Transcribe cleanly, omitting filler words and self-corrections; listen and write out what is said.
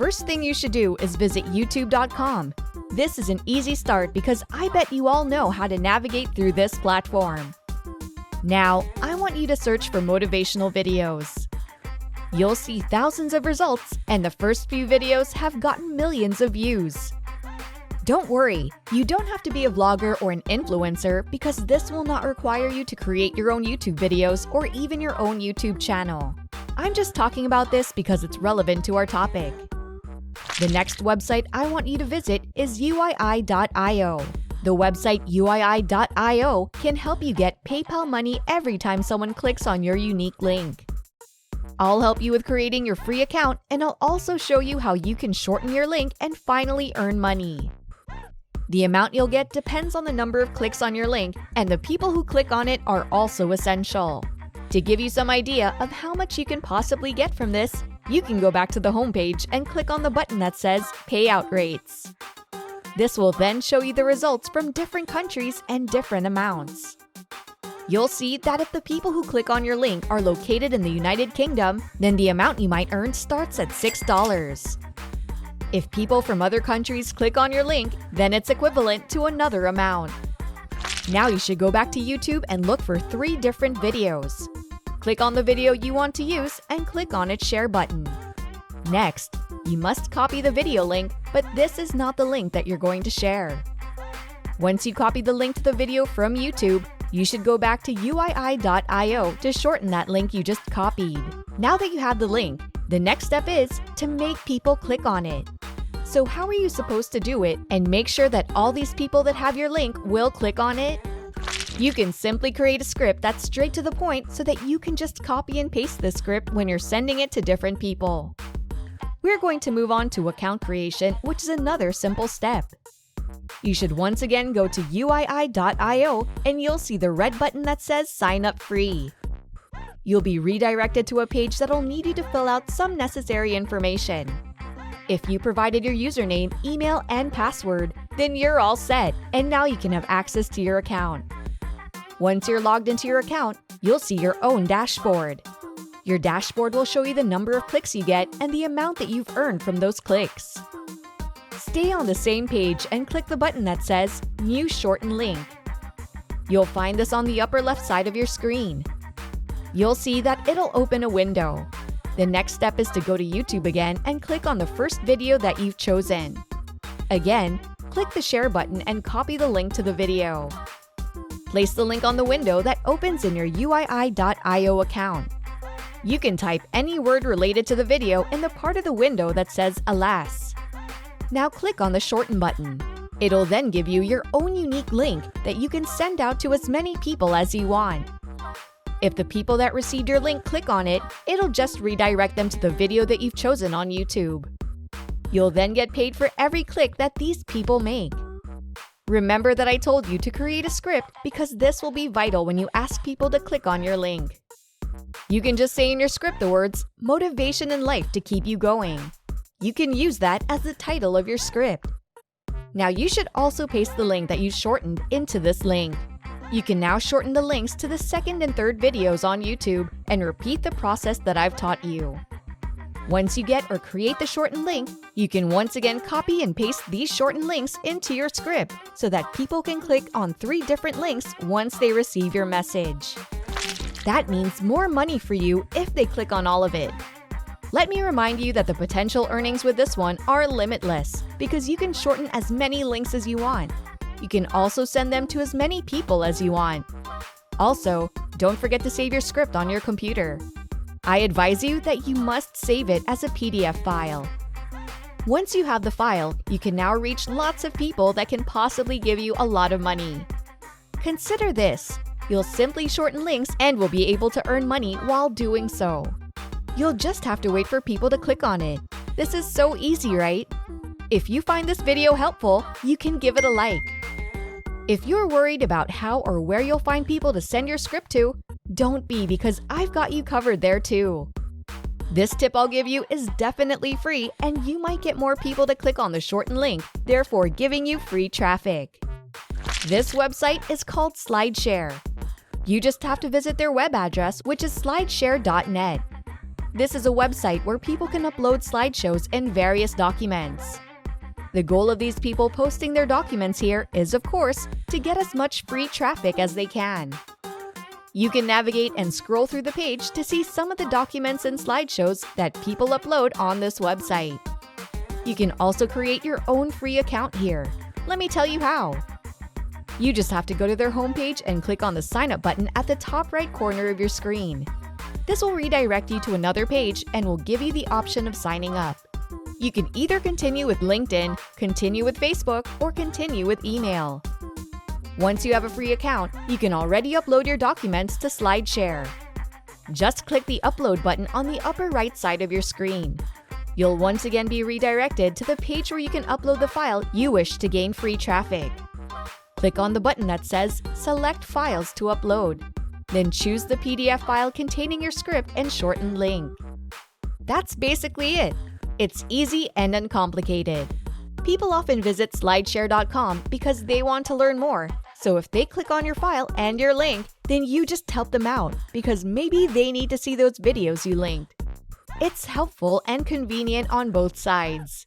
first thing you should do is visit youtube.com. This is an easy start because I bet you all know how to navigate through this platform. Now, I want you to search for motivational videos. You'll see thousands of results, and the first few videos have gotten millions of views. Don't worry, you don't have to be a vlogger or an influencer because this will not require you to create your own YouTube videos or even your own YouTube channel. I'm just talking about this because it's relevant to our topic. The next website I want you to visit is uii.io. The website uii.io can help you get PayPal money every time someone clicks on your unique link. I'll help you with creating your free account, and I'll also show you how you can shorten your link and finally earn money. The amount you'll get depends on the number of clicks on your link, and the people who click on it are also essential. To give you some idea of how much you can possibly get from this, you can go back to the homepage and click on the button that says Payout Rates. This will then show you the results from different countries and different amounts. You'll see that if the people who click on your link are located in the United Kingdom, then the amount you might earn starts at $6. If people from other countries click on your link, then it's equivalent to another amount. Now you should go back to YouTube and look for 3 different videos. Click on the video you want to use and click on its share button. Next, you must copy the video link, but this is not the link that you're going to share. Once you copy the link to the video from YouTube, you should go back to uii.io to shorten that link you just copied. Now that you have the link, the next step is to make people click on it. So how are you supposed to do it and make sure that all these people that have your link will click on it? You can simply create a script that's straight to the point so that you can just copy and paste the script when you're sending it to different people. We're going to move on to account creation, which is another simple step. You should once again go to uii.io and you'll see the red button that says Sign Up Free. You'll be redirected to a page that'll need you to fill out some necessary information. If you provided your username, email, and password, then you're all set, and now you can have access to your account. Once you're logged into your account, you'll see your own dashboard. Your dashboard will show you the number of clicks you get and the amount that you've earned from those clicks. Stay on the same page and click the button that says New Shorten Link. You'll find this on the upper left side of your screen. You'll see that it'll open a window. The next step is to go to YouTube again and click on the first video that you've chosen. Again, click the share button and copy the link to the video. Place the link on the window that opens in your uii.io account. You can type any word related to the video in the part of the window that says Alas. Now click on the shorten button. It'll then give you your own unique link that you can send out to as many people as you want. If the people that received your link click on it, it'll just redirect them to the video that you've chosen on YouTube. You'll then get paid for every click that these people make. Remember that I told you to create a script because this will be vital when you ask people to click on your link. You can just say in your script the words, "Motivation in life to keep you going." You can use that as the title of your script. Now you should also paste the link that you shortened into this link. You can now shorten the links to the second and third videos on YouTube and repeat the process that I've taught you. Once you get or create the shortened link, you can once again copy and paste these shortened links into your script so that people can click on 3 different links once they receive your message. That means more money for you if they click on all of it. Let me remind you that the potential earnings with this one are limitless because you can shorten as many links as you want. You can also send them to as many people as you want. Also, don't forget to save your script on your computer. I advise you that you must save it as a PDF file. Once you have the file, you can now reach lots of people that can possibly give you a lot of money. Consider this. You'll simply shorten links and will be able to earn money while doing so. You'll just have to wait for people to click on it. This is so easy, right? If you find this video helpful, you can give it a like. If you're worried about how or where you'll find people to send your script to, don't be because I've got you covered there too. This tip I'll give you is definitely free and you might get more people to click on the shortened link, therefore giving you free traffic. This website is called SlideShare. You just have to visit their web address, which is slideshare.net. This is a website where people can upload slideshows and various documents. The goal of these people posting their documents here is, of course, to get as much free traffic as they can. You can navigate and scroll through the page to see some of the documents and slideshows that people upload on this website. You can also create your own free account here. Let me tell you how. You just have to go to their homepage and click on the Sign Up button at the top right corner of your screen. This will redirect you to another page and will give you the option of signing up. You can either continue with LinkedIn, continue with Facebook, or continue with email. Once you have a free account, you can already upload your documents to SlideShare. Just click the Upload button on the upper right side of your screen. You'll once again be redirected to the page where you can upload the file you wish to gain free traffic. Click on the button that says Select Files to upload. Then choose the PDF file containing your script and shortened link. That's basically it. It's easy and uncomplicated. People often visit slideshare.com because they want to learn more. So if they click on your file and your link, then you just help them out because maybe they need to see those videos you linked. It's helpful and convenient on both sides.